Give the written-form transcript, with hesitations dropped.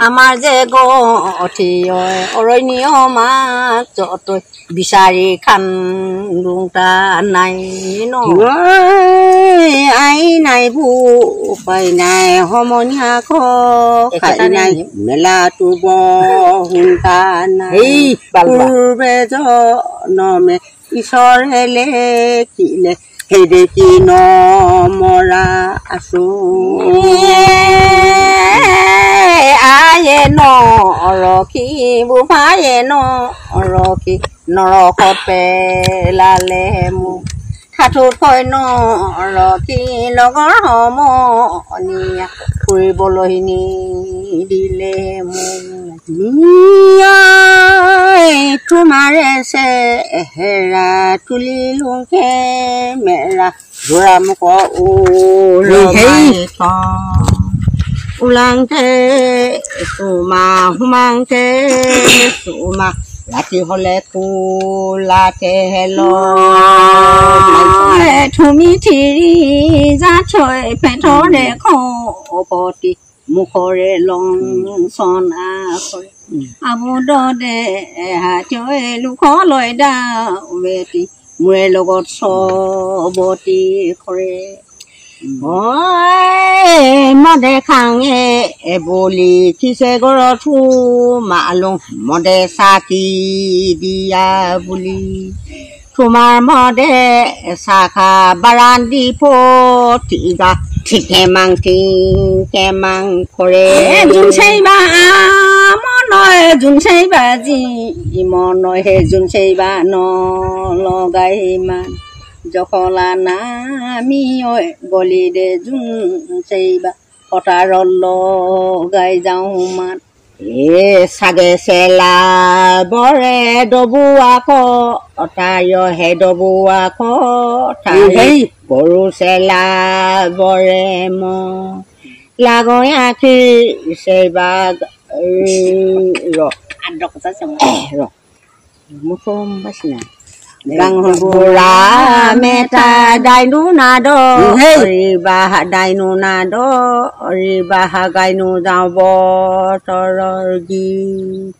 আমাৰ যে গঠি অৰণ্য মাজত বিচাৰি খান্দোতা নাই ন আই নাই উপায় নাই সমনীয়া খাই নাই মেলাটো বহুতা নাই পূৰ্বে জনমে ঈশ্বৰে লেখিলে সেই দেখি নমৰা আছো আয়ে নৰখি বুভায়ে নৰখি নৰসত পেলালে মোক ঠাঠোত হয় নৰখি লগৰ সমনীয়া ফুৰিবলৈ নিদিলে মোক তোমাৰে চেহেৰা তুলিলো কেমেৰা ঘোৰা মুখ ওলাংতে চুমা সোমাংতে চুমা ৰাতি হলে কোলাতে থুমি থিৰি যা থৈ পেটৰে খপতি মুখৰে লংচন আখৰে আবুদে হাতৈ লোকলৈ দাৱেতি মূৰে লগত চবতি কৰে মদে খাঙে বুলি কিছে ঘৰত সোমালো মদে চাকি দিয়া বুলি তোমাৰ মদে চাখা বাৰান্দি পতিবা ঠিকে মাং কৰে যোন চাইবা মনয় যোন চাইবা যি মনয় হে যোন চাইবা নলগাই ইমান জখলা নামি গলি দে যোন চাইবা পথাৰত লগাই যাওঁ মাত চাগে চেলা বৰে ডবুৱা কটায় হে ডবুৱা কটাই গৰু চেলা বৰে ম লাগৈ আখি চেবা মুখম বাচিনা বুঢ়া মেটা দাইনো নাদ বাহ দাইনো নাদ বাহ গাইনো যাওঁ বতৰৰ গীত